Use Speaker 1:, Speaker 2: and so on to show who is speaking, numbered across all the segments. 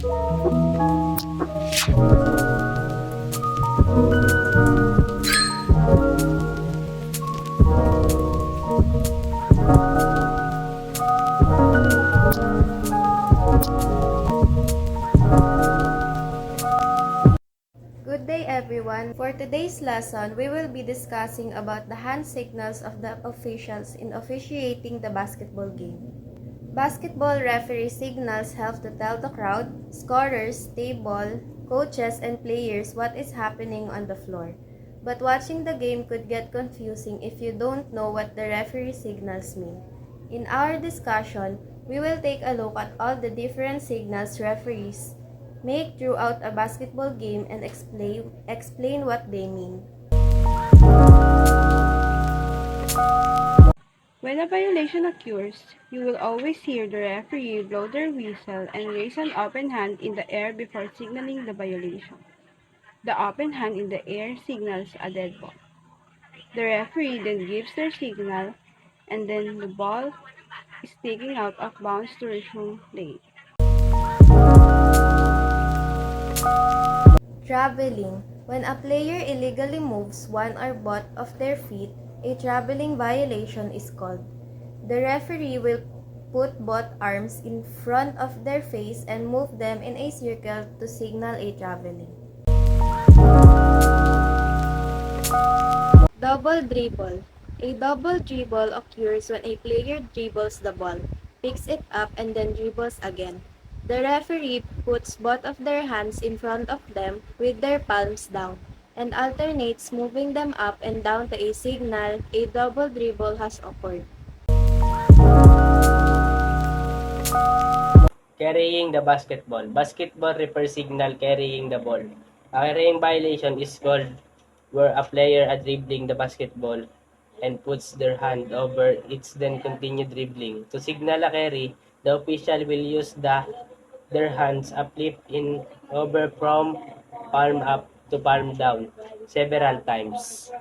Speaker 1: Good day everyone. For today's lesson, we will be discussing about the hand signals of the officials in officiating the basketball game. Basketball referee signals help to tell the crowd, scorers, table, coaches, and players what is happening on the floor. But watching the game could get confusing if you don't know what the referee signals mean. In our discussion, we will take a look at all the different signals referees make throughout a basketball game and explain what they mean.
Speaker 2: When a violation occurs, you will always hear the referee blow their whistle and raise an open hand in the air before signaling the violation. The open hand in the air signals a dead ball. The referee then gives their signal, and then the ball is taken out of bounds to resume play.
Speaker 1: Traveling. When a player illegally moves one or both of their feet, a traveling violation is called. The referee will put both arms in front of their face and move them in a circle to signal a traveling. Double dribble. A double dribble occurs when a player dribbles the ball, picks it up, and then dribbles again. The referee puts both of their hands in front of them with their palms down and alternates moving them up and down to a signal a double dribble has occurred.
Speaker 3: Carrying the basketball. Basketball refers signal carrying the ball. A carrying violation is called where a player is dribbling the basketball and puts their hand over it then continue dribbling. To signal a carry, the official will use their hands uplift in over from palm up to palm down several times.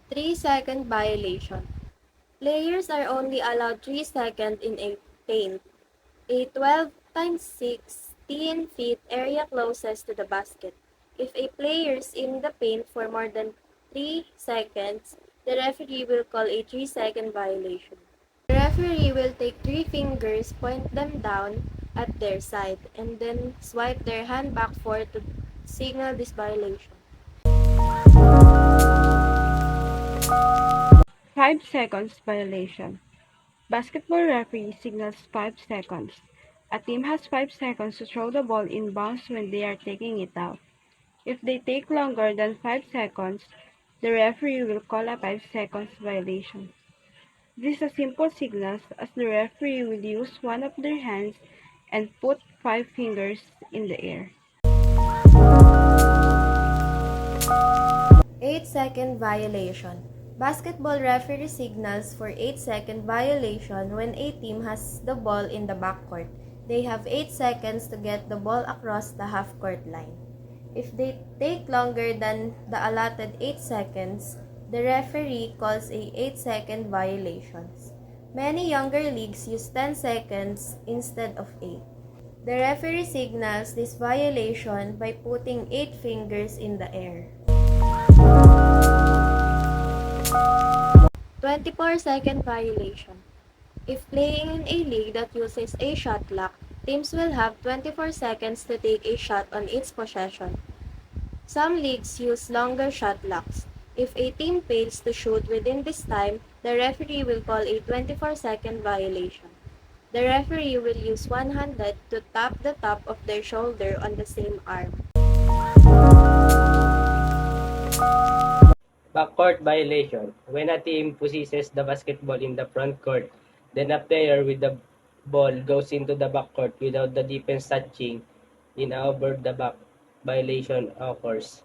Speaker 1: 3-second violation. Players are only allowed 3 seconds in a paint. A 12 times 16 feet area closest to the basket. If a player is in the paint for more than 3 seconds, the referee will call a 3-second violation. The referee will take 3 fingers, point them down at their side, and then swipe their hand back forward to signal this violation.
Speaker 2: 5 seconds violation. Basketball referee signals 5 seconds. A team has 5 seconds to throw the ball in bounds when they are taking it out. If they take longer than 5 seconds, the referee will call a 5 seconds violation. This is a simple signal as the referee will use one of their hands and put 5 fingers in the air.
Speaker 1: 8-second violation. Basketball referee signals for 8-second violation when a team has the ball in the backcourt. They have 8 seconds to get the ball across the half-court line. If they take longer than the allotted 8 seconds, the referee calls a 8-second violations. Many younger leagues use 10 seconds instead of 8. The referee signals this violation by putting 8 fingers in the air. 24-second violation. If playing in a league that uses a shot clock, teams will have 24 seconds to take a shot on each possession. Some leagues use longer shot clocks. If a team fails to shoot within this time, the referee will call a 24-second violation. The referee will use one hand to tap the top of their shoulder on the same arm.
Speaker 3: Backcourt violation. When a team possesses the basketball in the front court, then a player with the ball goes into the backcourt without the defense touching in over the back, violation occurs.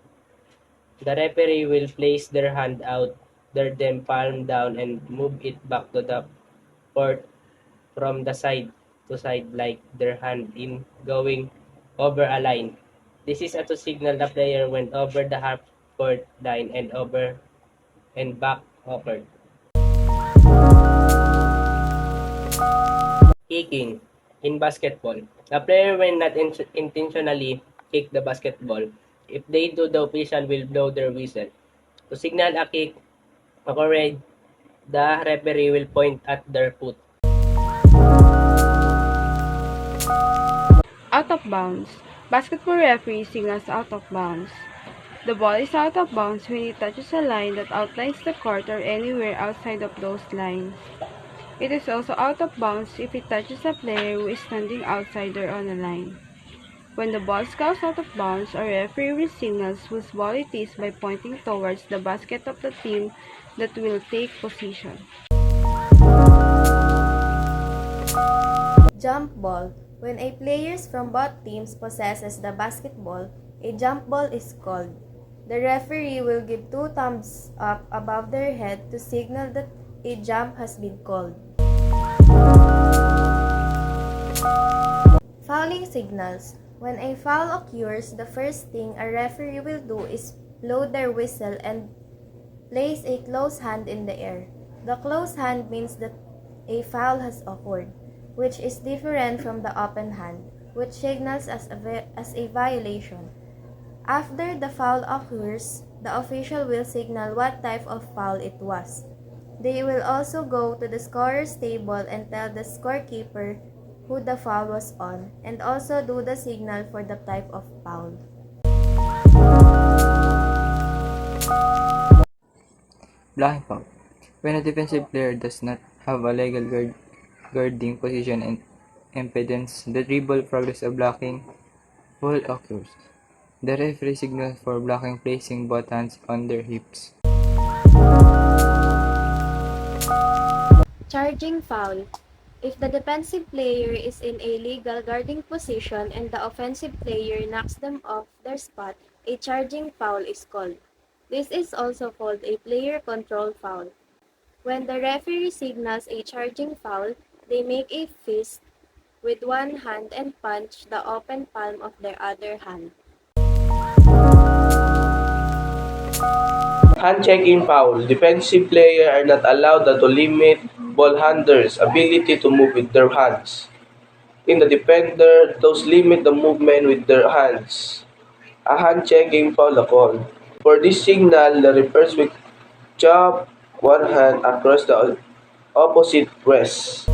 Speaker 3: The referee will place their hand out, their then palm down and move it back to the court from the side to side like their hand in going over a line. This is to signal the player went over the half court line and over and back occurred. Kicking. In basketball, a player will not intentionally kick the basketball. If they do, the official will blow their whistle. To signal a kick occurred, the referee will point at their foot.
Speaker 2: Out of bounds. Basketball referee signals out of bounds. The ball is out of bounds when it touches a line that outlines the court or anywhere outside of those lines. It is also out of bounds if it touches a player who is standing outside or on a line. When the ball goes out of bounds, a referee will signal whose ball it is by pointing towards the basket of the team that will take possession.
Speaker 1: Jump ball. When a player from both teams possesses the basketball, a jump ball is called. The referee will give 2 thumbs up above their head to signal that a jump has been called. Fouling signals. When a foul occurs, the first thing a referee will do is blow their whistle and place a closed hand in the air. The closed hand means that a foul has occurred, which is different from the open hand, which signals as a violation. After the foul occurs, the official will signal what type of foul it was. They will also go to the scorer's table and tell the scorekeeper who the foul was on, and also do the signal for the type of foul.
Speaker 4: Blocking foul. When a defensive player does not have a legal guarding position and impedance the dribble progress of blocking, foul occurs. The referee signals for blocking placing both hands on their hips.
Speaker 1: Charging foul. If the defensive player is in a legal guarding position and the offensive player knocks them off their spot, a charging foul is called. This is also called a player control foul. When the referee signals a charging foul, they make a fist with one hand and punch the open palm of their other hand.
Speaker 5: Hand-checking foul. Defensive players are not allowed to limit ball handlers' ability to move with their hands. In the defender, those limit the movement with their hands. A hand-checking foul occurred. For this signal, the referee will chop one hand across the opposite wrist.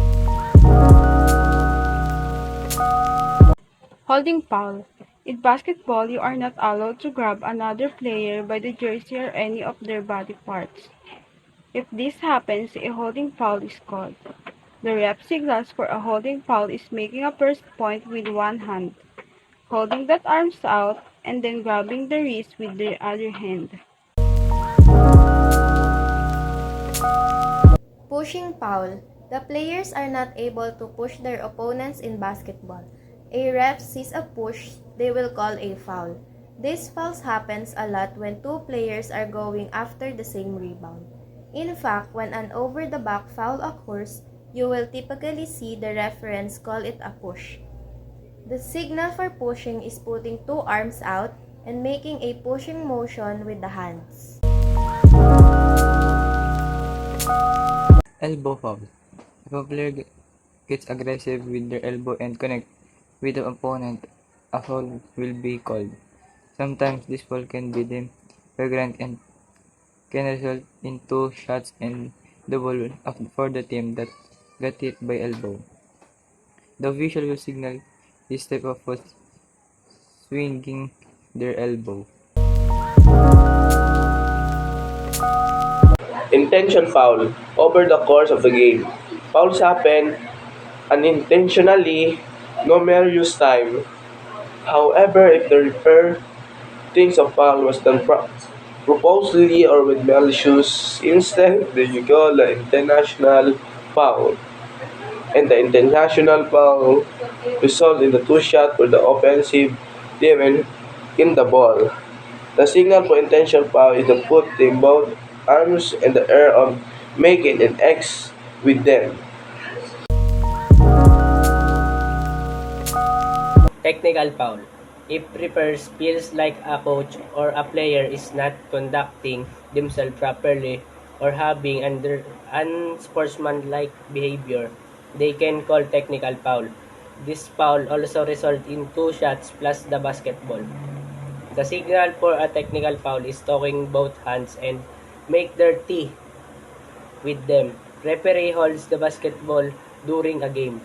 Speaker 2: Holding foul. In basketball, you are not allowed to grab another player by the jersey or any of their body parts. If this happens, a holding foul is called. The ref signals for a holding foul is making a first point with one hand, holding that arms out, and then grabbing the wrist with the other hand.
Speaker 1: Pushing foul. The players are not able to push their opponents in basketball. A ref sees a push, they will call a foul. These fouls happens a lot when 2 players are going after the same rebound. In fact, when an over-the-back foul occurs, you will typically see the referees call it a push. The signal for pushing is putting 2 arms out and making a pushing motion with the hands.
Speaker 4: Elbow foul. If a player gets aggressive with their elbow and connect with the opponent, a foul will be called. Sometimes this foul can be deemed flagrant and can result in 2 shots and double for the team that got hit by elbow. The official will signal this type of foul swinging their elbow.
Speaker 5: Intention foul. Over the course of the game, fouls happen unintentionally numerous times. However, if the referee thinks a foul was done purposely or with malicious instead, then you call the international foul. And the international foul result in the 2 shot for the offensive team in the ball. The signal for intention foul is to put the both arms in the air of making an X with them.
Speaker 3: Technical foul. If referees feels like a coach or a player is not conducting themselves properly or having unsportsmanlike behavior, they can call technical foul. This foul also result in 2 shots plus the basketball. The signal for a technical foul is talking both hands and make dirty with them. Referee holds the basketball during a game.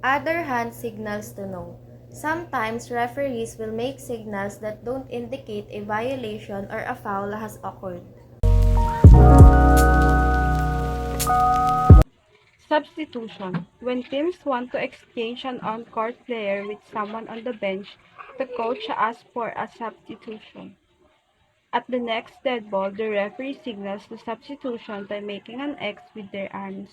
Speaker 1: Other hand signals to know. Sometimes referees will make signals that don't indicate a violation or a foul has occurred.
Speaker 2: Substitution. When teams want to exchange an on-court player with someone on the bench, the coach asks for a substitution. At the next dead ball, the referee signals the substitution by making an X with their arms.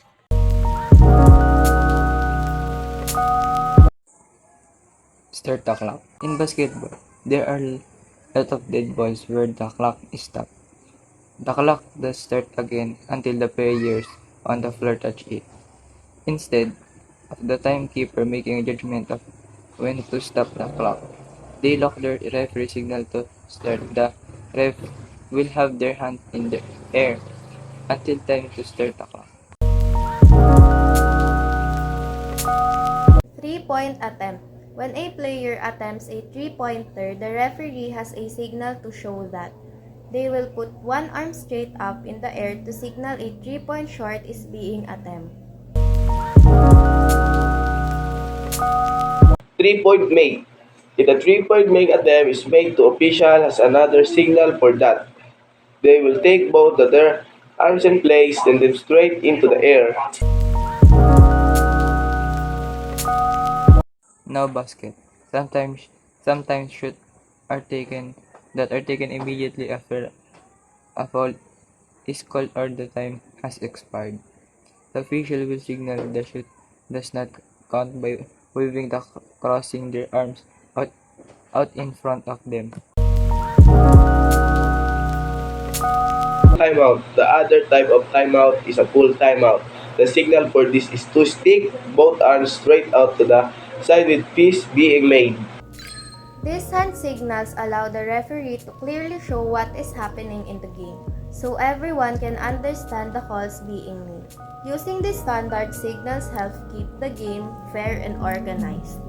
Speaker 4: Start the clock. In basketball, there are a lot of dead balls where the clock is stopped. The clock does start again until the players on the floor touch it. Instead of the timekeeper making a judgment of when to stop the clock, they lock their referee signal to start. The ref will have their hand in the air until time to start the clock.
Speaker 1: 3-point attempt. When a player attempts a 3-pointer, the referee has a signal to show that. They will put one arm straight up in the air to signal a 3-point shot is being attempted.
Speaker 5: 3-point make. If the 3-point make attempt is made to official has another signal for that. They will take both of their arms and place them straight into the air.
Speaker 4: Now basket. Sometimes shots are taken immediately after a foul is called or the time has expired. The official will signal the shoot does not count by waving the crossing their arms out in front of them.
Speaker 5: Timeout. The other type of timeout is a full timeout. The signal for this is to stick both arms straight out to the side with fist being made.
Speaker 1: These hand signals allow the referee to clearly show what is happening in the game, so everyone can understand the calls being made. Using these standard signals help keep the game fair and organized.